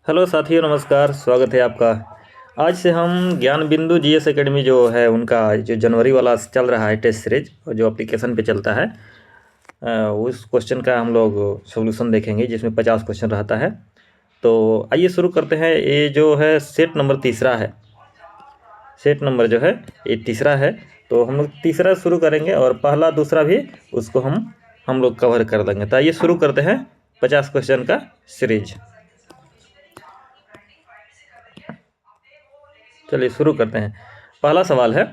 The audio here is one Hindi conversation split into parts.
हेलो साथियों, नमस्कार। स्वागत है आपका। आज से हम ज्ञान बिंदु जीएस एकेडमी जो है उनका जो जनवरी वाला चल रहा है टेस्ट सीरीज और जो एप्लीकेशन पे चलता है उस क्वेश्चन का हम लोग सॉल्यूशन देखेंगे जिसमें 50 क्वेश्चन रहता है। तो आइए शुरू करते हैं। ये जो है सेट नंबर तीसरा है। सेट नंबर जो है ये तीसरा है। तो हम लोग तीसरा शुरू करेंगे और पहला दूसरा भी उसको हम लोग कवर कर देंगे। तो आइए शुरू करते हैं 50 क्वेश्चन का सीरीज। चलिए शुरू करते हैं। पहला सवाल है,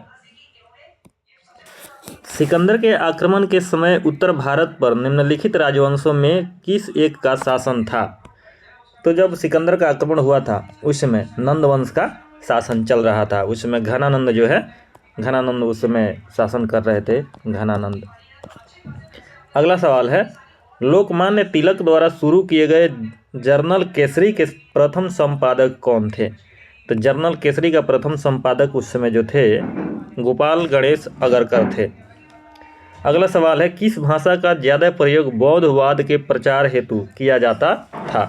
सिकंदर के आक्रमण के समय उत्तर भारत पर निम्नलिखित राजवंशों में किस एक का शासन था? तो जब सिकंदर का आक्रमण हुआ था उस समय नंद वंश का शासन चल रहा था। उस समय घनानंद जो है, घनानंद उस समय शासन कर रहे थे, घनानंद। अगला सवाल है, लोकमान्य तिलक द्वारा शुरू किए गए जर्नल केसरी के प्रथम संपादक कौन थे? तो जर्नल केसरी का प्रथम संपादक उस समय जो थे गोपाल गणेश अगरकर थे। अगला सवाल है, किस भाषा का ज़्यादा प्रयोग बौद्धवाद के प्रचार हेतु किया जाता था?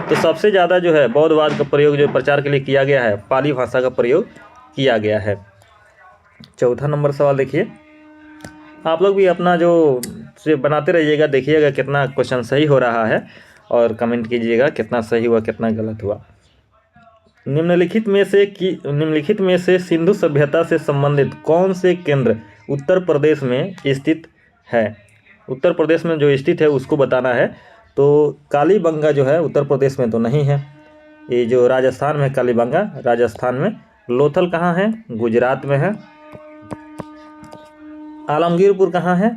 तो सबसे ज़्यादा जो है बौद्धवाद का प्रयोग जो प्रचार के लिए किया गया है, पाली भाषा का प्रयोग किया गया है। चौथा नंबर सवाल देखिए। आप लोग भी अपना जो से बनाते रहिएगा, देखिएगा कितना क्वेश्चन सही हो रहा है और कमेंट कीजिएगा कितना सही हुआ कितना गलत हुआ। निम्नलिखित में से सिंधु सभ्यता से संबंधित कौन से केंद्र उत्तर प्रदेश में स्थित है? उत्तर प्रदेश में जो स्थित है उसको बताना है। तो कालीबंगा जो है उत्तर प्रदेश में तो नहीं है, ये जो राजस्थान में कालीबंगा राजस्थान में। लोथल कहाँ है? गुजरात में है। आलमगीरपुर कहाँ है?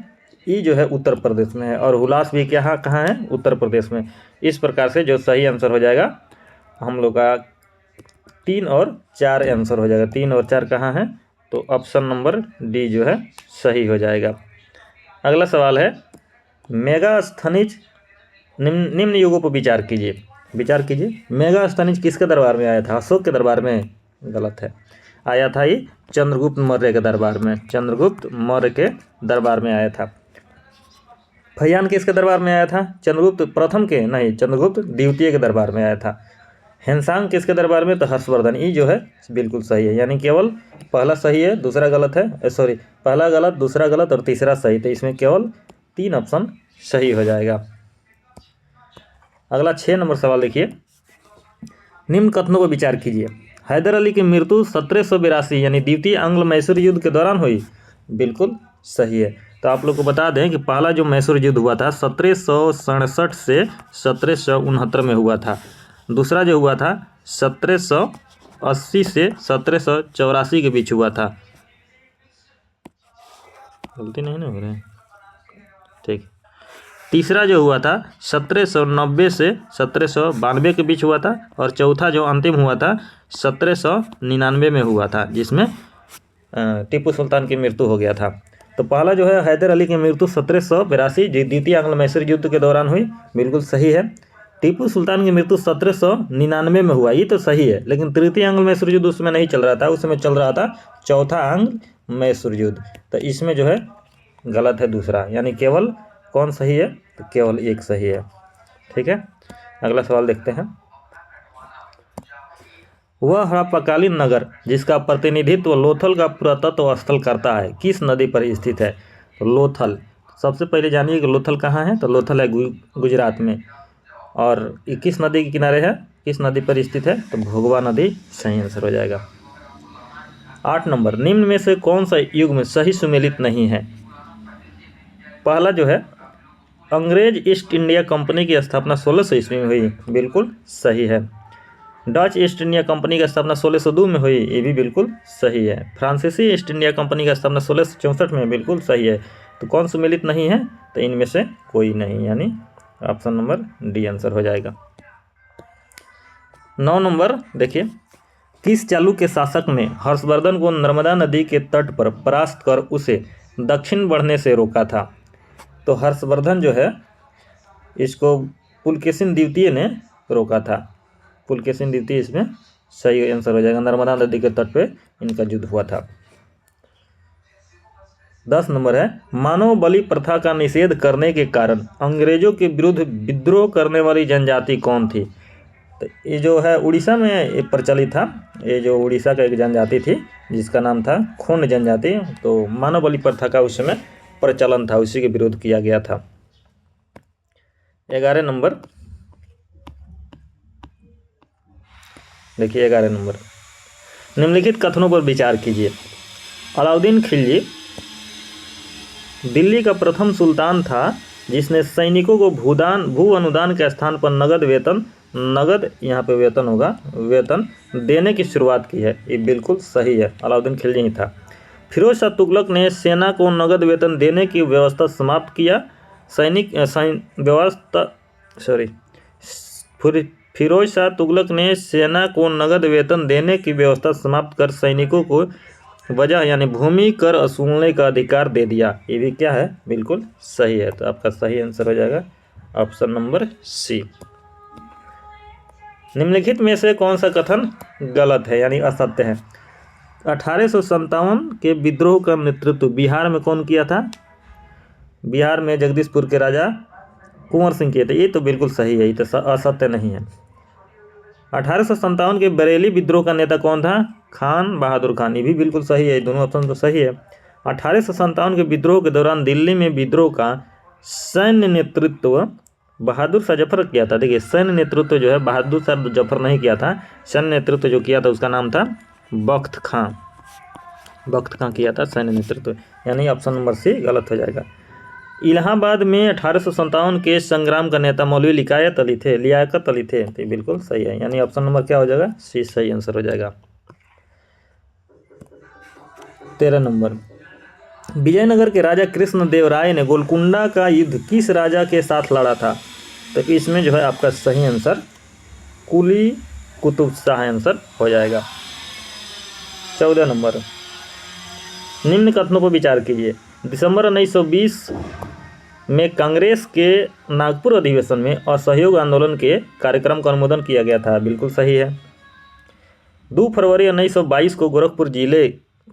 ये जो है उत्तर प्रदेश में है। और हुलास भी कहाँ है? उत्तर प्रदेश में। इस प्रकार से जो सही आंसर हो जाएगा हम लोग का 3 और 4 आंसर हो जाएगा। 3 और 4 कहाँ है? तो ऑप्शन नंबर डी जो है सही हो जाएगा। अगला सवाल है, मेगास्थनीज निम्न युगों पर विचार कीजिए। मेगास्थनीज किसके दरबार में आया था? अशोक के दरबार में? गलत है, आया था ये चंद्रगुप्त मौर्य के दरबार में। चंद्रगुप्त मौर्य के दरबार में आया था। फैयान किसके दरबार में आया था? चंद्रगुप्त प्रथम के नहीं, चंद्रगुप्त द्वितीय के दरबार में आया था। हेनसांग किसके दरबार में? तो हर्षवर्धन। ये जो है बिल्कुल सही है, यानी केवल पहला सही है दूसरा गलत है, सॉरी पहला गलत दूसरा गलत और तीसरा सही। तो इसमें केवल 3 ऑप्शन सही हो जाएगा। अगला 6 नंबर सवाल देखिए। निम्न कथनों पर विचार कीजिए। हैदर अली की मृत्यु 1782 यानी द्वितीय आंग्ल मैसूर युद्ध के दौरान हुई। बिल्कुल सही है। तो आप लोग को बता दें कि पहला जो मैसूर युद्ध हुआ था 1767 से 1769 में हुआ था। दूसरा जो हुआ था 1780 से 1784 के बीच हुआ था। गलती नहीं ना हो रहा है, ठीक। तीसरा जो हुआ था 1790 से 1792 के बीच हुआ था। और चौथा जो अंतिम हुआ था 1799 में हुआ था, जिसमें टीपू सुल्तान की मृत्यु हो गया था। तो पहला जो है हैदर अली की मृत्यु 1782 द्वितीय आंग्ल मैसूर युद्ध के दौरान हुई, बिल्कुल सही है। टीपू सुल्तान की मृत्यु 1799 में हुआ, ये तो सही है। लेकिन तृतीय आंग्ल मैसूर युद्ध उसमें नहीं चल रहा था, उस समय चल रहा था चौथा आंग्ल मैसूर युद्ध। तो इसमें जो है गलत है दूसरा, यानी केवल कौन सही है? तो केवल एक सही है, ठीक है। अगला सवाल देखते हैं। वह हड़प्पाकालीन नगर जिसका प्रतिनिधित्व लोथल का पुरातत्व स्थल करता है किस नदी पर स्थित है? तो लोथल। सबसे पहले जानिए कि लोथल कहाँ है? तो लोथल है गुजरात में। और ये किस नदी के किनारे है, किस नदी पर स्थित है? तो भोगवा नदी सही आंसर हो जाएगा। 8 नंबर, निम्न में से कौन सा युग में सही सुमेलित नहीं है? पहला जो है अंग्रेज ईस्ट इंडिया कंपनी की स्थापना 1600 ईस्वी में हुई, बिल्कुल सही है। डच ईस्ट इंडिया कंपनी की स्थापना 1602 में हुई, ये भी बिल्कुल सही है। फ्रांसीसी ईस्ट इंडिया कंपनी की स्थापना 1664 में, बिल्कुल सही है। तो कौन सुमेलित नहीं है? तो इनमें से कोई नहीं, यानी ऑप्शन नंबर डी आंसर हो जाएगा। 9 नंबर देखिए, किस चालुक्य शासक ने हर्षवर्धन को नर्मदा नदी के तट पर परास्त कर उसे दक्षिण बढ़ने से रोका था? तो हर्षवर्धन जो है इसको पुलकेशिन द्वितीय ने रोका था। पुलकेशिन द्वितीय इसमें सही आंसर हो जाएगा। नर्मदा नदी के तट पे इनका युद्ध हुआ था। 10 नंबर है, मानव बलि प्रथा का निषेध करने के कारण अंग्रेजों के विरुद्ध विद्रोह करने वाली जनजाति कौन थी? तो ये जो है उड़ीसा में ये प्रचलित था। ये जो उड़ीसा का एक जनजाति थी जिसका नाम था खोंड जनजाति, तो मानव बलि प्रथा का उस समय प्रचलन था, उसी के विरोध किया गया था। 11 नंबर देखिए, 11 नंबर, निम्नलिखित कथनों पर विचार कीजिए। अलाउद्दीन खिलजी दिल्ली का प्रथम सुल्तान था जिसने सैनिकों को भू अनुदान के स्थान पर नगद यहाँ पे वेतन होगा, वेतन देने की शुरुआत की है। ये बिल्कुल सही है, अलाउद्दीन खिलजी ही था। फिरोज शाह तुगलक ने सेना को नगद वेतन देने की व्यवस्था समाप्त किया। फिरोज शाह तुगलक ने सेना को नगद वेतन देने की व्यवस्था समाप्त कर सैनिकों को वजह यानी भूमि कर वसूलने का अधिकार दे दिया। ये भी क्या है, बिल्कुल सही है। तो आपका सही आंसर हो जाएगा ऑप्शन नंबर सी। निम्नलिखित में से कौन सा कथन गलत है यानी असत्य है? 1857 के विद्रोह का नेतृत्व बिहार में कौन किया था? बिहार में जगदीशपुर के राजा कुंवर सिंह किए थे। ये तो बिल्कुल सही है, ये तो असत्य नहीं है। 1857 के बरेली विद्रोह का नेता कौन था? खान बहादुर खान। ये भी बिल्कुल सही है, दोनों ऑप्शन तो सही है। 1857 के विद्रोह के दौरान दिल्ली में विद्रोह का सैन्य नेतृत्व बहादुर शाह जफर किया था। देखिए, सैन्य नेतृत्व जो है बहादुर शाह जफर नहीं किया था, सैन्य नेतृत्व जो किया था उसका नाम था बख्त खां। बख्त खां किया था सैन्य नेतृत्व, यानी ऑप्शन नंबर सी गलत हो जाएगा। इलाहाबाद में 1857 के संग्राम का नेता मौलवी लियाकत अली थे। तो बिल्कुल सही है, यानी ऑप्शन नंबर क्या हो जाएगा? सी सही आंसर हो जाएगा। 13 नंबर, विजयनगर के राजा कृष्णदेवराय ने गोलकुंडा का युद्ध किस राजा के साथ लड़ा था? तो इसमें जो है आपका सही आंसर कुली कुतुब शाह आंसर हो जाएगा। 14 नंबर, निम्न कथनों पर विचार कीजिए। दिसंबर 1920 में कांग्रेस के नागपुर अधिवेशन में असहयोग आंदोलन के कार्यक्रम का अनुमोदन किया गया था। बिल्कुल सही है। 2 फरवरी 1922 को गोरखपुर जिले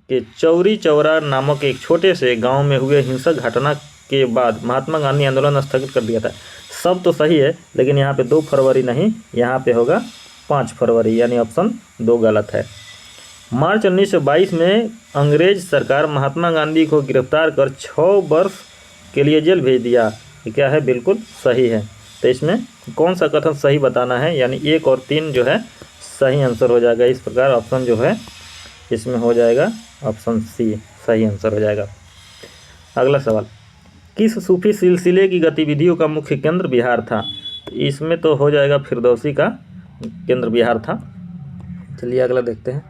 के चौरी चौरा नामक एक छोटे से गांव में हुए हिंसक घटना के बाद महात्मा गांधी आंदोलन स्थगित कर दिया था। सब तो सही है, लेकिन यहाँ पे 2 फरवरी नहीं, यहाँ पे होगा 5 फरवरी, यानी ऑप्शन 2 गलत है। मार्च 1922 में अंग्रेज सरकार महात्मा गांधी को गिरफ्तार कर 6 वर्ष के लिए जेल भेज दिया। ये क्या है? बिल्कुल सही है। तो इसमें कौन सा कथन सही बताना है, यानी 1 और 3 जो है सही आंसर हो जाएगा। इस प्रकार ऑप्शन जो है इसमें हो जाएगा ऑप्शन सी सही आंसर हो जाएगा। अगला सवाल, किस सूफी सिलसिले की गतिविधियों का मुख्य केंद्र बिहार था? इसमें तो हो जाएगा फिरदौसी का केंद्र बिहार था। चलिए अगला देखते हैं।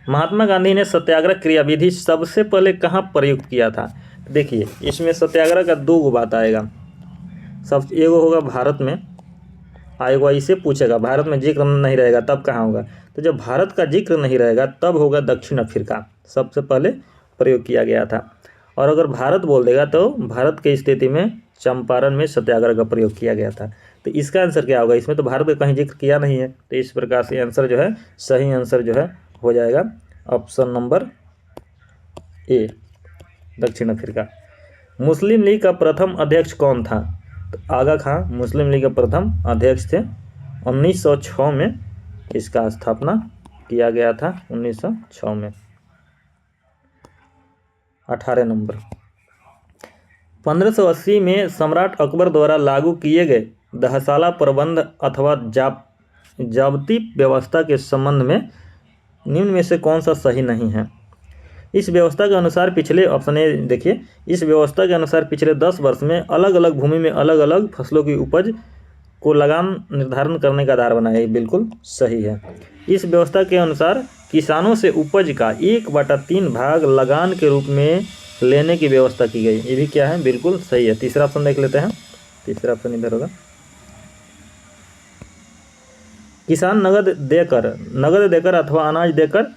महात्मा गांधी ने सत्याग्रह क्रियाविधि सबसे पहले कहाँ प्रयुक्त किया था? देखिए, इसमें सत्याग्रह का 2 बात आएगा। सब एगो होगा भारत में, आएगा इसे पूछेगा भारत में जिक्र नहीं रहेगा तब कहाँ होगा? तो जब भारत का जिक्र नहीं रहेगा तब होगा दक्षिण अफ्रीका, सबसे पहले प्रयोग किया गया था। और अगर भारत बोल देगा तो भारत की स्थिति में चंपारण में सत्याग्रह का प्रयोग किया गया था। तो इसका आंसर क्या होगा? इसमें तो भारत का कहीं जिक्र किया नहीं है, तो इस प्रकार से आंसर जो है सही आंसर जो है हो जाएगा ऑप्शन नंबर ए दक्षिण अफ्रीका। मुस्लिम लीग का प्रथम अध्यक्ष कौन था? तो आगा खां मुस्लिम लीग के प्रथम अध्यक्ष थे। 1906 में इसका स्थापना किया गया था, 1906 में। 18 नंबर, 1580 में सम्राट अकबर द्वारा लागू किए गए दहसाला प्रबंध अथवा जाब्ती व्यवस्था के संबंध में निम्न में से कौन सा सही नहीं है? इस व्यवस्था के अनुसार पिछले ऑप्शन ए देखिए, इस व्यवस्था के अनुसार पिछले 10 वर्ष में अलग अलग भूमि में अलग अलग फसलों की उपज को लगान निर्धारण करने का आधार बनाया। ये बिल्कुल सही है। इस व्यवस्था के अनुसार किसानों से उपज का 1/3 भाग लगान के रूप में लेने की व्यवस्था की गई। ये भी क्या है? बिल्कुल सही है। तीसरा ऑप्शन देख लेते हैं। तीसरा ऑप्शन इधर होगा, किसान नगद देकर अथवा अनाज देकर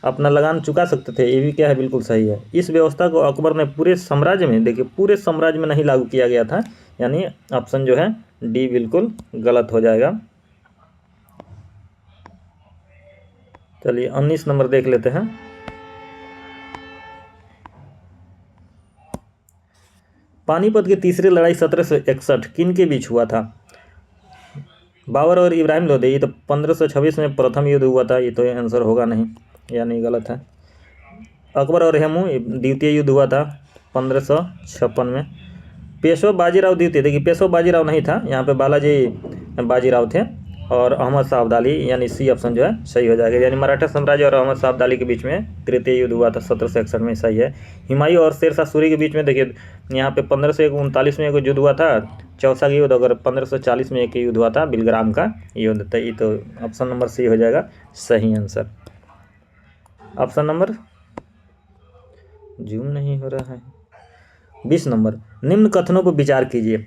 अपना लगान चुका सकते थे। ये भी क्या है? बिल्कुल सही है। इस व्यवस्था को अकबर ने पूरे साम्राज्य में, देखिए पूरे साम्राज्य में नहीं लागू किया गया था, यानी ऑप्शन जो है डी बिल्कुल गलत हो जाएगा। चलिए 19 नंबर देख लेते हैं। पानीपत की तीसरी लड़ाई 1761 किन के बीच हुआ था? बाबर और इब्राहिम लोधी, ये तो 1526 में प्रथम युद्ध हुआ था, ये तो आंसर होगा नहीं, यानी गलत है। अकबर और हेमू, द्वितीय युद्ध हुआ था 1556 में। पेशवा बाजीराव द्वितीय, देखिए पेशवा बाजीराव नहीं था, यहाँ पे बालाजी बाजीराव थे। और अहमद शाह अब्दाली, यानी सी ऑप्शन जो है सही हो जाएगा। यानी मराठा साम्राज्य और अहमद शाह अब्दाली के बीच में तृतीय युद्ध हुआ था 1761 में, सही है। हुमायूं और शेरशाह सूरी के बीच में देखिए यहाँ पे 1539 में एक युद्ध हुआ था, चौसा का युद्ध। अगर 1540 में एक युद्ध हुआ था बिलग्राम का युद्ध, तो ये तो ऑप्शन नंबर सी हो जाएगा सही आंसर। ऑप्शन नंबर जूम नहीं हो रहा है। 20 नंबर, निम्न कथनों पर विचार कीजिए।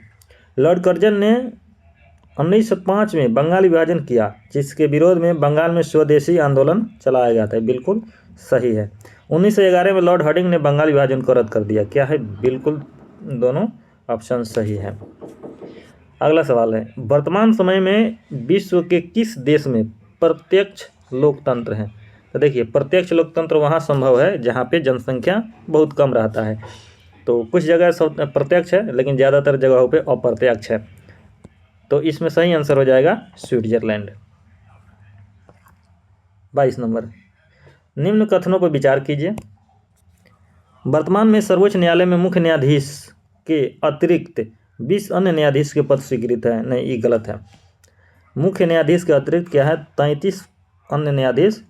लॉर्ड कर्जन ने 1905 में बंगाल विभाजन किया, जिसके विरोध में बंगाल में स्वदेशी आंदोलन चलाया गया था, बिल्कुल सही है। 1911 में लॉर्ड हार्डिंग ने बंगाल विभाजन को रद्द कर दिया, क्या है, बिल्कुल दोनों ऑप्शन सही है। अगला सवाल है, वर्तमान समय में विश्व के किस देश में प्रत्यक्ष लोकतंत्र है? तो देखिए प्रत्यक्ष लोकतंत्र वहाँ संभव है जहाँ पे जनसंख्या बहुत कम रहता है। तो कुछ जगह सब प्रत्यक्ष है, लेकिन ज़्यादातर जगहों पे अप्रत्यक्ष है। तो इसमें सही आंसर हो जाएगा स्विट्जरलैंड। 22 नंबर, निम्न कथनों पर विचार कीजिए। वर्तमान में सर्वोच्च न्यायालय में मुख्य न्यायाधीश के अतिरिक्त 20 अन्य न्यायाधीश के पद स्वीकृत है, नहीं ये गलत है। मुख्य न्यायाधीश के अतिरिक्त क्या है, 33 अन्य न्यायाधीश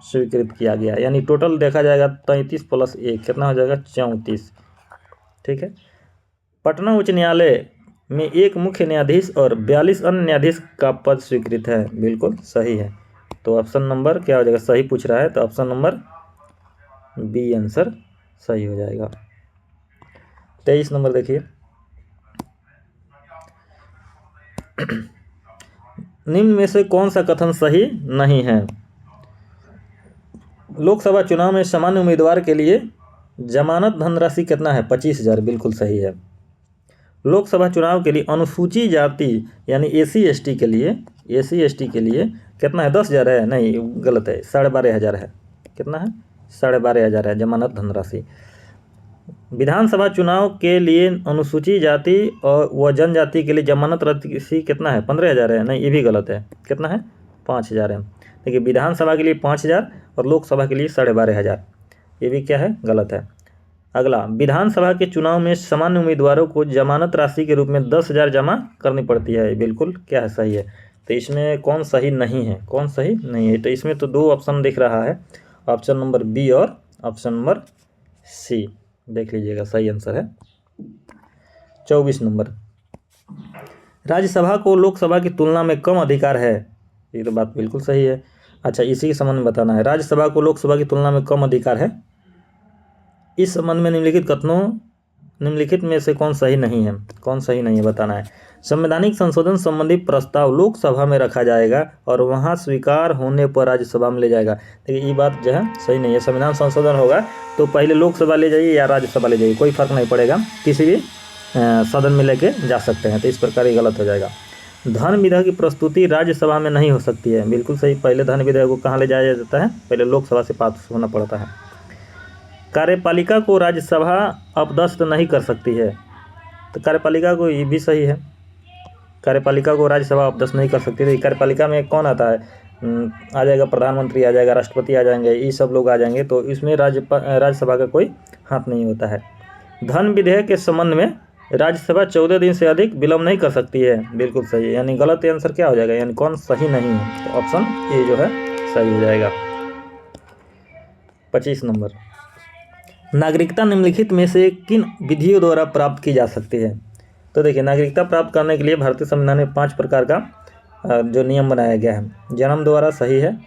स्वीकृत किया गया, यानी टोटल देखा जाएगा 33 + 1 कितना हो जाएगा, 34। ठीक है। पटना उच्च न्यायालय में एक मुख्य न्यायाधीश और 42 अन्य न्यायाधीश का पद स्वीकृत है, बिल्कुल सही है। तो ऑप्शन नंबर क्या हो जाएगा, सही पूछ रहा है, तो ऑप्शन नंबर बी आंसर सही हो जाएगा। 23 नंबर देखिए, निम्न में से कौन सा कथन सही नहीं है? लोकसभा चुनाव में सामान्य उम्मीदवार के लिए जमानत धनराशि कितना है, 25,000, बिल्कुल सही है। लोकसभा चुनाव के लिए अनुसूची जाति यानी SC ST के लिए कितना है, 10,000 है, नहीं गलत है, 12,500 है। कितना है, 12,500 है जमानत धनराशि। विधानसभा चुनाव के लिए अनुसूची जाति और व जनजाति के लिए जमानत राशि कितना है, 15,000 है, नहीं ये भी गलत है। कितना है, 5,000 है। देखिए विधानसभा के लिए 5,000 और लोकसभा के लिए 12,500, ये भी क्या है, गलत है। अगला, विधानसभा के चुनाव में सामान्य उम्मीदवारों को जमानत राशि के रूप में 10,000 जमा करनी पड़ती है, बिल्कुल क्या है, सही है। तो इसमें कौन सही नहीं है, कौन सही नहीं है? तो इसमें तो 2 ऑप्शन दिख रहा है, ऑप्शन नंबर बी और ऑप्शन नंबर सी, देख लीजिएगा सही आंसर है। 24 नंबर, राज्यसभा को लोकसभा की तुलना में कम अधिकार है, ये तो बात बिल्कुल सही है। अच्छा, इसी के संबंध में बताना है, राज्यसभा को लोकसभा की तुलना में कम अधिकार है। इस संबंध में निम्नलिखित में से कौन सही नहीं है, कौन सही नहीं है बताना है। संवैधानिक संशोधन संबंधी प्रस्ताव लोकसभा में रखा जाएगा और वहां स्वीकार होने पर राज्यसभा में ले जाएगा। देखिए ये बात जो है सही नहीं है। संविधान संशोधन होगा तो पहले लोकसभा ले जाइए या राज्यसभा ले जाइए, कोई फर्क नहीं पड़ेगा, किसी भी सदन में लेके जा सकते हैं। तो इस प्रकार ये गलत हो जाएगा। धन विधेयक की प्रस्तुति राज्यसभा में नहीं हो सकती है, बिल्कुल सही। पहले धन विधेयक को कहाँ ले जाया जाता है, पहले लोकसभा से पास होना पड़ता है। कार्यपालिका को राज्यसभा अपदस्थ नहीं कर सकती है, तो कार्यपालिका को ये भी सही है, कार्यपालिका को राज्यसभा अपदस्थ नहीं कर सकती। तो कार्यपालिका में कौन आता है, आ जाएगा प्रधानमंत्री आ जाएगा, राष्ट्रपति आ जाएंगे, ये सब लोग आ जाएंगे, तो इसमें राज्यसभा का कोई हाथ नहीं होता है। धन विधेयक के संबंध में राज्यसभा 14 दिन से अधिक विलम्ब नहीं कर सकती है, बिल्कुल सही है। यानी गलत आंसर क्या हो जाएगा, यानी कौन सही नहीं है, तो ऑप्शन ए जो है सही हो जाएगा। 25 नंबर, नागरिकता निम्नलिखित में से किन विधियों द्वारा प्राप्त की जा सकती है? तो देखिए नागरिकता प्राप्त करने के लिए भारतीय संविधान में 5 प्रकार का जो नियम बनाया गया है। जन्म द्वारा सही है,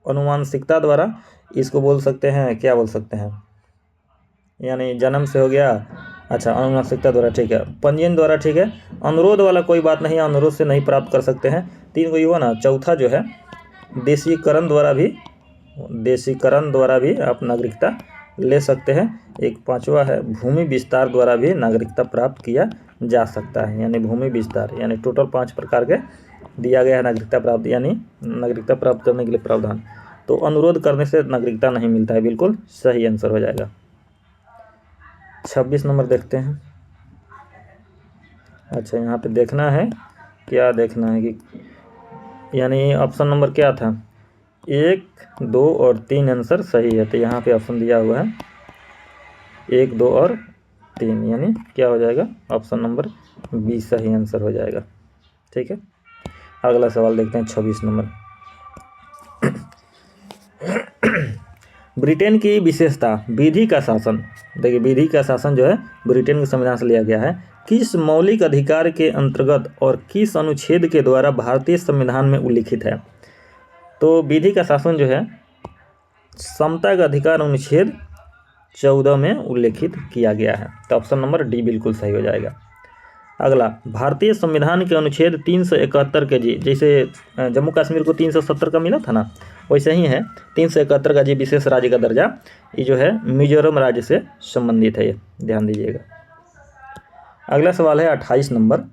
अनुवांशिकता द्वारा, इसको बोल सकते हैं, क्या बोल सकते हैं, यानी जन्म से हो गया, अच्छा अनुवांशिकता द्वारा ठीक है। पंजीयन द्वारा ठीक है। अनुरोध वाला कोई बात नहीं, अनुरोध से नहीं प्राप्त कर सकते हैं, 3 को ही हुआ ना। चौथा जो है देशीकरण द्वारा भी आप नागरिकता ले सकते हैं। एक 5वां है भूमि विस्तार द्वारा भी नागरिकता प्राप्त किया जा सकता है, यानी भूमि विस्तार, यानी टोटल 5 प्रकार के दिया गया है नागरिकता प्राप्त, यानी नागरिकता प्राप्त करने के लिए प्रावधान। तो अनुरोध करने से नागरिकता नहीं मिलता है, बिल्कुल सही आंसर हो जाएगा। 26 नंबर देखते हैं। अच्छा यहाँ पे देखना है क्या देखना है कि यानी ऑप्शन नंबर क्या था, 1, 2 और 3 आंसर सही है। तो यहाँ पे ऑप्शन दिया हुआ है 1, 2 और 3, यानी क्या हो जाएगा, ऑप्शन नंबर बी सही आंसर हो जाएगा। ठीक है, अगला सवाल देखते हैं 26 नंबर। ब्रिटेन की विशेषता विधि का शासन। देखिए, विधि का शासन जो है ब्रिटेन के संविधान से लिया गया है। किस मौलिक अधिकार के अंतर्गत और किस अनुच्छेद के द्वारा भारतीय संविधान में उल्लिखित है? तो विधि का शासन जो है समता का अधिकार अनुच्छेद 14 में उल्लेखित किया गया है। तो ऑप्शन नंबर डी बिल्कुल सही हो जाएगा। अगला, भारतीय संविधान के अनुच्छेद 371 के जी, जैसे जम्मू कश्मीर को 370 का मिला था ना, वैसे ही है 371 का जी विशेष राज्य का दर्जा, ये जो है मिजोरम राज्य से संबंधित है, ये ध्यान दीजिएगा। अगला सवाल है 28 नंबर।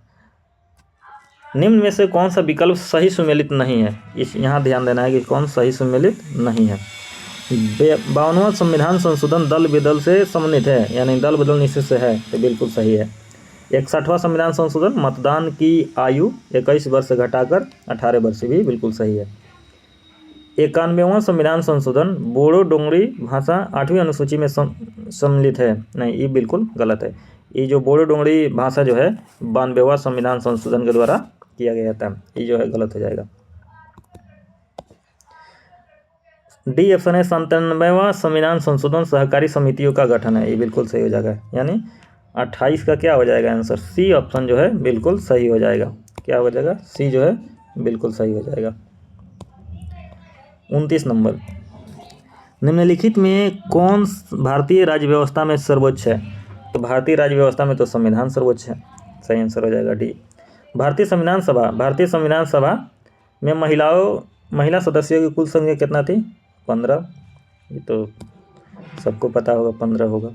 निम्न में से कौन सा विकल्प सही सुमेलित नहीं है? यहाँ ध्यान देना है कि कौन सही सुमेलित नहीं है। 52वां संविधान संशोधन दल बदल से संबंधित है, यानी दल बदल निश्चित से है, तो बिल्कुल सही है। 61वां संविधान संशोधन मतदान की आयु 21 वर्ष से घटाकर 18 वर्ष भी बिल्कुल सही है। 91वां संविधान संशोधन बोडो डोंगरी भाषा 8वीं अनुसूची में सम्मिलित है, नहीं, ये बिल्कुल गलत है। ये जो बोडो डोंगरी भाषा जो है 92वां संविधान संशोधन के द्वारा किया गया था, ये जो है गलत हो जाएगा। डी ऑप्शन है 97वां संविधान संशोधन सहकारी समितियों का गठन है, ये बिल्कुल सही हो जाएगा। यानी 28 का क्या हो जाएगा आंसर, सी ऑप्शन जो है बिल्कुल सही हो जाएगा। क्या हो जाएगा, सी जो है बिल्कुल सही हो जाएगा। 29 नंबर, निम्नलिखित में कौन भारतीय राज्य व्यवस्था में सर्वोच्च है? तो भारतीय राज्य व्यवस्था में तो संविधान सर्वोच्च है, सही आंसर हो जाएगा डी। भारतीय संविधान सभा में महिला सदस्यों की कुल संख्या कितना थी? 15, ये तो सबको पता होगा, 15 होगा।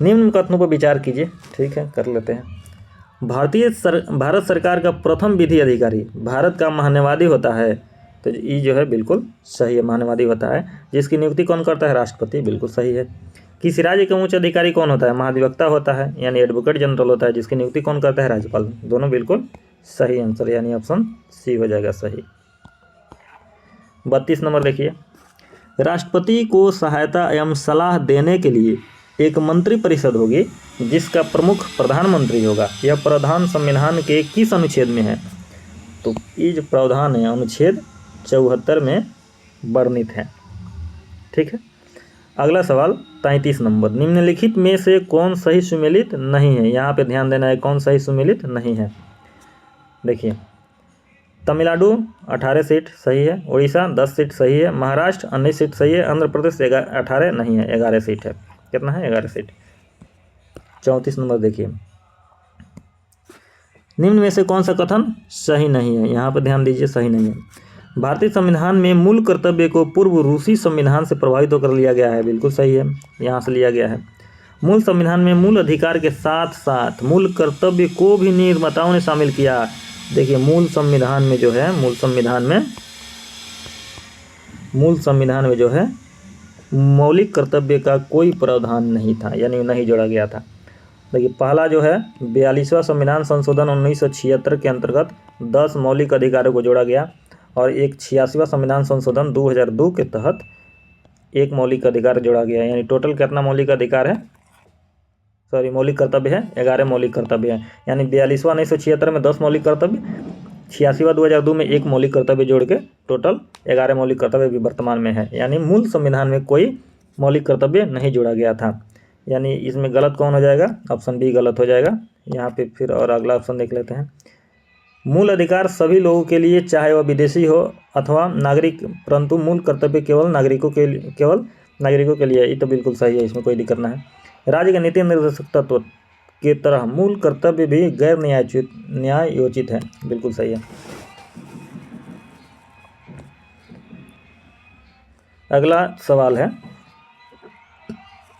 निम्न कथनों पर विचार कीजिए। ठीक है, कर लेते हैं। भारत सरकार का प्रथम विधि अधिकारी भारत का महान्यायवादी होता है, तो ये जो है बिल्कुल सही है, महान्यायवादी होता है। जिसकी नियुक्ति कौन करता है? राष्ट्रपति, बिल्कुल सही है। किसी राज्य का उच्च अधिकारी कौन होता है? महाधिवक्ता होता है, यानी एडवोकेट जनरल होता है। जिसकी नियुक्ति कौन करता है? राज्यपाल। दोनों बिल्कुल सही आंसर, यानी ऑप्शन सी हो जाएगा सही। 32 नंबर देखिए, राष्ट्रपति को सहायता एवं सलाह देने के लिए एक मंत्रिपरिषद होगी जिसका प्रमुख प्रधानमंत्री होगा। यह प्रावधान संविधान के किस अनुच्छेद में है? तो ये जो प्रावधान है अनुच्छेद 74 में वर्णित है। ठीक है, अगला सवाल 33 नंबर, निम्नलिखित में से कौन सही सुमेलित नहीं है? यहाँ पे ध्यान देना है, कौन सही सुमेलित नहीं है। देखिए, तमिलनाडु 18 सीट सही है, उड़ीसा 10 सीट सही है, महाराष्ट्र 19 सीट सही है, आंध्र प्रदेश 18 नहीं है, 11 सीट है। कितना है? 11 सीट। 34 नंबर देखिए, निम्न में से कौन सा कथन सही नहीं है? यहाँ पर ध्यान दीजिए, सही नहीं है। भारतीय संविधान में मूल कर्तव्य को पूर्व रूसी संविधान से प्रभावित होकर लिया गया है, बिल्कुल सही है, यहाँ से लिया गया है। मूल संविधान में मूल अधिकार के साथ साथ मूल कर्तव्य को भी निर्माताओं ने शामिल किया। देखिए, मूल संविधान में जो है मौलिक कर्तव्य का कोई प्रावधान नहीं था, यानी नहीं जोड़ा गया था। देखिए, पहला जो है 42वां संविधान संशोधन 1976 के अंतर्गत 10 मौलिक अधिकारों को जोड़ा गया, और एक 86वां संविधान संशोधन 2002 के तहत एक मौलिक अधिकार जोड़ा गया। यानी टोटल कितना मौलिक अधिकार है, मौलिक कर्तव्य है? 11 मौलिक कर्तव्य है। यानी 42वां 1976 में 10 मौलिक कर्तव्य, 86वां 2002 में एक मौलिक कर्तव्य जोड़ के टोटल 11 मौलिक कर्तव्य भी वर्तमान में है। यानी मूल संविधान में कोई मौलिक कर्तव्य नहीं जोड़ा गया था। यानी इसमें गलत कौन हो जाएगा? ऑप्शन बी गलत हो जाएगा। यहाँ पे फिर और अगला ऑप्शन देख लेते हैं। मूल अधिकार सभी लोगों के लिए, चाहे वह विदेशी हो अथवा नागरिक, परंतु मूल कर्तव्य केवल नागरिकों के लिए। ये तो बिल्कुल सही है, इसमें कोई दिक्कत नहीं है। राज्य के नीति निर्देशक तत्व की तरह मूल कर्तव्य भी गैर न्यायोचित है, बिल्कुल सही है। अगला सवाल है,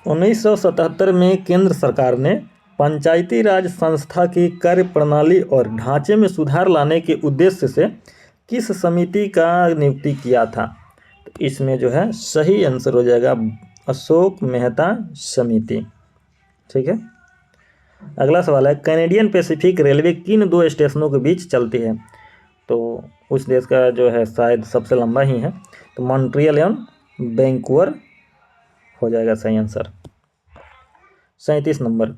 1977 में केंद्र सरकार ने पंचायती राज संस्था की कार्य प्रणाली और ढांचे में सुधार लाने के उद्देश्य से किस समिति का नियुक्ति किया था? तो इसमें जो है सही आंसर हो जाएगा अशोक मेहता समिति। ठीक है, अगला सवाल है, कैनेडियन पैसिफिक रेलवे किन दो स्टेशनों के बीच चलती है? तो उस देश का जो है शायद सबसे लंबा ही है, तो मॉन्ट्रियल एवं वैंकूवर हो जाएगा सही आंसर। 37 नंबर,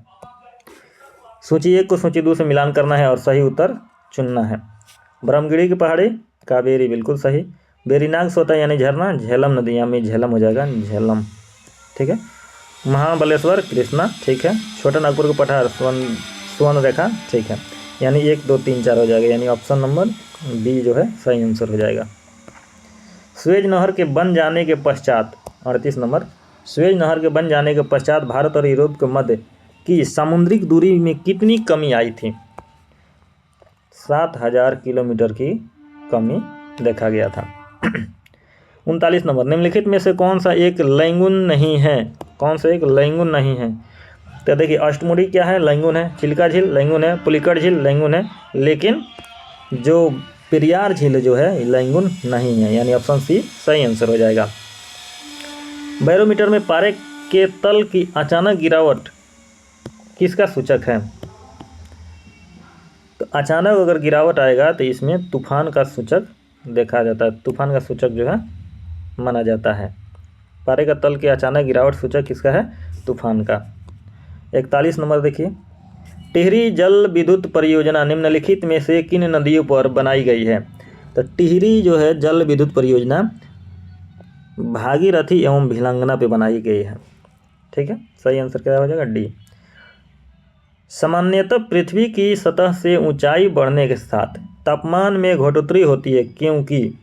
सूची 1 को सूची 2 से मिलान करना है और सही उत्तर चुनना है। ब्रह्मगिरी की पहाड़ी, कावेरी बिल्कुल सही। वेरीनाग सोता यानी झरना, झेलम नदी, यहाँ में झेलम हो जाएगा, झेलम, ठीक है। महाबलेश्वर, कृष्णा, ठीक है। छोटा नागपुर का पठार, स्वर्ण रेखा, ठीक है। यानी 1 2 3 4 हो जाएगा, यानी ऑप्शन नंबर बी जो है सही आंसर हो जाएगा। सुएज नहर के बन जाने के पश्चात, 38 नंबर, सुएज नहर के बन जाने के पश्चात भारत और यूरोप के मध्य की सामुद्रिक दूरी में कितनी कमी आई थी? 7000 किलोमीटर की कमी देखा गया था। 39 नंबर, निम्नलिखित में से कौन सा एक लैंगून नहीं है? कौन सा एक लैंगून नहीं है? तो देखिए, अष्टमुड़ी क्या है? लैंगून है। चिल्का झील लैंगून है। पुलिकट झील लैंगून है। लेकिन जो पेरियार झील जो है लैंगून नहीं है, यानी ऑप्शन सी सही आंसर हो जाएगा। बैरोमीटर में पारे के तल की अचानक गिरावट किसका सूचक है? तो अचानक अगर गिरावट आएगा तो इसमें तूफान का सूचक देखा जाता है, तूफान का सूचक जो है माना जाता है। पारे का तल की अचानक गिरावट सूचक किसका है? तूफान का। 41 नंबर देखिए, टिहरी जल विद्युत परियोजना निम्नलिखित में से किन नदियों पर बनाई गई है? तो टिहरी जो है जल विद्युत परियोजना भागीरथी एवं भिलंगना पे बनाई गई है, ठीक है। सही आंसर क्या हो जाएगा? डी। सामान्यतः पृथ्वी की सतह से ऊंचाई बढ़ने के साथ तापमान में घटोतरी होती है, क्योंकि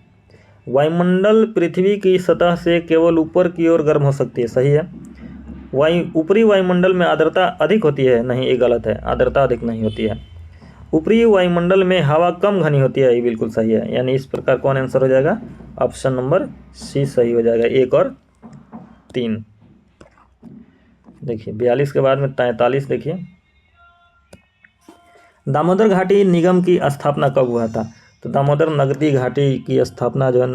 वायुमंडल पृथ्वी की सतह से केवल ऊपर की ओर गर्म हो सकती है, सही है। ऊपरी वायुमंडल में आर्द्रता अधिक होती है, नहीं, ये गलत है, आर्द्रता अधिक नहीं होती है। ऊपरी वायुमंडल में हवा कम घनी होती है, ये बिल्कुल सही है। यानी इस प्रकार कौन आंसर हो जाएगा? ऑप्शन नंबर सी सही हो जाएगा, 1 और 3। देखिए 42 के बाद में 43 देखिए, दामोदर घाटी निगम की स्थापना कब हुआ था? तो दामोदर नगदी घाटी की स्थापना जो है,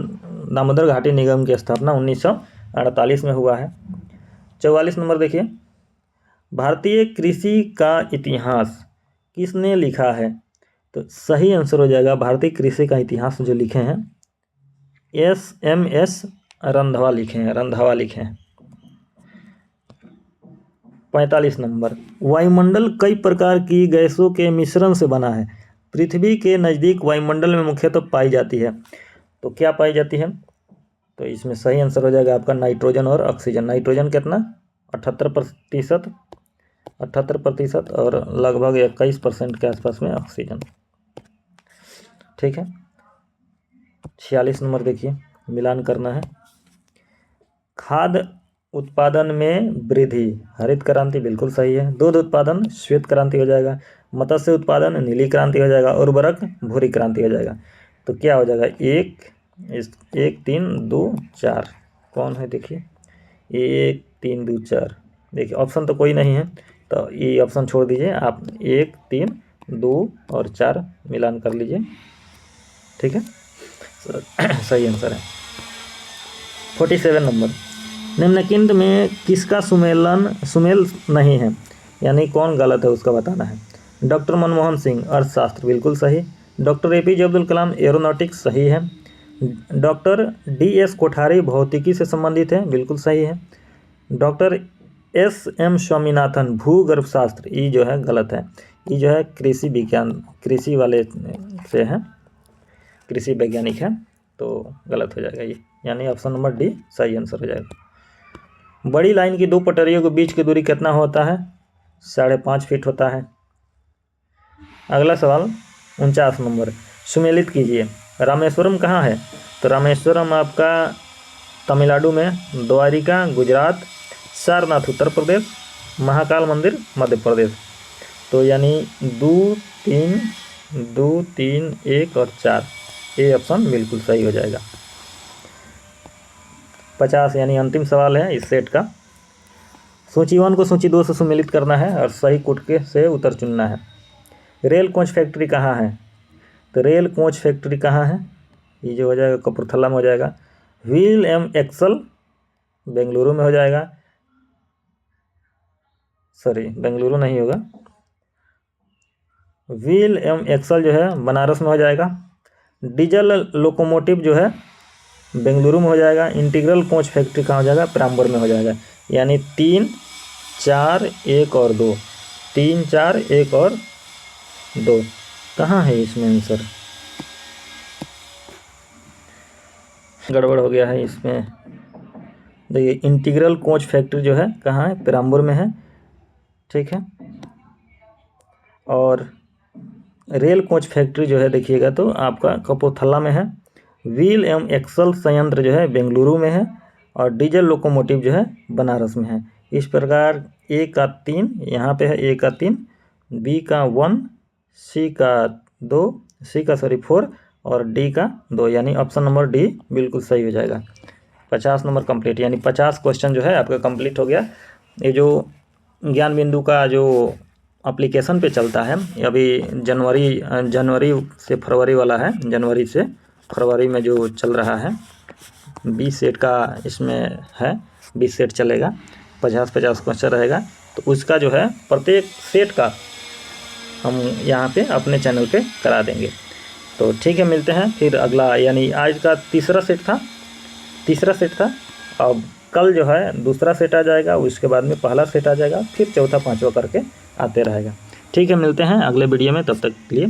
दामोदर घाटी निगम की स्थापना 1948 में हुआ है। 44 नंबर देखिए, भारतीय कृषि का इतिहास किसने लिखा है? तो सही आंसर हो जाएगा, भारतीय कृषि का इतिहास जो लिखे हैं SMS रंधावा लिखे हैं, रंधावा लिखे हैं। 45 नंबर, वायुमंडल कई प्रकार की गैसों के मिश्रण से बना है। पृथ्वी के नज़दीक वायुमंडल में मुख्यतः पाई जाती है, तो क्या पाई जाती है? तो इसमें सही आंसर हो जाएगा आपका नाइट्रोजन और ऑक्सीजन। नाइट्रोजन कितना? 78% और लगभग 21% के आसपास में ऑक्सीजन, ठीक है। 46 नंबर देखिए, मिलान करना है। खाद्य उत्पादन में वृद्धि, हरित क्रांति बिल्कुल सही है। दूध उत्पादन श्वेत क्रांति हो जाएगा। मत्स्य उत्पादन नीली क्रांति हो जाएगा। उर्वरक भूरी क्रांति हो जाएगा। तो क्या हो जाएगा? 1 3 2 4 कौन है? देखिए 1 3 2 4, देखिए ऑप्शन तो कोई नहीं है, तो ये ऑप्शन छोड़ दीजिए आप। 1 3 2 और 4 मिलान कर लीजिए, ठीक है। सही आंसर है। 47 नंबर, निम्नलिखित में किसका सुमेल नहीं है, यानी कौन गलत है उसका बताना है। डॉक्टर मनमोहन सिंह अर्थशास्त्र बिल्कुल सही। Doctor APJ Abdul Kalam aeronautics सही है। डॉक्टर DS कोठारी भौतिकी से संबंधित है, बिल्कुल सही है। डॉक्टर SM स्वामीनाथन भूगर्भशास्त्र, ये जो है गलत है। ये जो है कृषि विज्ञान, कृषि वाले से है, कृषि वैज्ञानिक है, तो गलत हो जाएगा ये, यानी ऑप्शन नंबर डी सही आंसर हो जाएगा। बड़ी लाइन की 2 पटरियों के बीच की दूरी कितना होता है? 5.5 फीट होता है। अगला सवाल 49 नंबर, सुमेलित कीजिए। रामेश्वरम कहाँ है? तो रामेश्वरम आपका तमिलनाडु में, द्वारिका गुजरात, सारनाथ उत्तर प्रदेश, महाकाल मंदिर मध्य प्रदेश। तो यानी 2 3 1 और 4, ये ऑप्शन बिल्कुल सही हो जाएगा। 50 यानी अंतिम सवाल है इस सेट का। सूची 1 को सूची 2 से सम्मिलित करना है और सही कोट के से उत्तर चुनना है। रेल कोच फैक्ट्री कहाँ है? तो रेल कोच फैक्ट्री कहाँ है? ये जो हो जाएगा कपूरथला में हो जाएगा। व्हील एम एक्सल बेंगलुरु में हो जाएगा, सॉरी बेंगलुरु नहीं होगा, व्हील एवं एक्सल जो है बनारस में हो जाएगा। डीजल लोकोमोटिव जो है बेंगलुरु में हो जाएगा। इंटीग्रल कोच फैक्ट्री कहाँ हो जाएगा? पेराम्बूर में हो जाएगा। यानी 3, 4, 1 और 2, 3, 4, 1 और 2 कहाँ है इसमें आंसर? गड़बड़ हो गया है इसमें। देखिए इंटीग्रल कोच फैक्ट्री जो है कहाँ है? पेराम्बूर में है, ठीक है। और रेल कोच फैक्ट्री जो है देखिएगा तो आपका कपूरथला में है। व्हील एवं एक्सल संयंत्र जो है बेंगलुरु में है। और डीजल लोकोमोटिव जो है बनारस में है। इस प्रकार ए का 3 यहाँ पे है, ए का 3, बी का 1, सी का 2, सी का 4 और डी का 2, यानी ऑप्शन नंबर डी बिल्कुल सही हो जाएगा। 50 नंबर कंप्लीट, यानी 50 क्वेश्चन जो है आपका कंप्लीट हो गया। ये जो ज्ञान बिंदु का जो एप्लीकेशन पे चलता है अभी जनवरी से फरवरी वाला है। जनवरी से फरवरी में जो चल रहा है 20 सेट का इसमें है, 20 सेट चलेगा, 50-50 क्वेश्चन रहेगा। तो उसका जो है प्रत्येक सेट का हम यहाँ पे अपने चैनल पे करा देंगे। तो ठीक है, मिलते हैं फिर अगला, यानी आज का तीसरा सेट था। अब कल जो है दूसरा सेट आ जाएगा, उसके बाद में पहला सेट आ जाएगा, फिर चौथा पांचवा करके आते रहेगा। ठीक है, मिलते हैं अगले वीडियो में, तब तक के लिए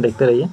देखते रहिए।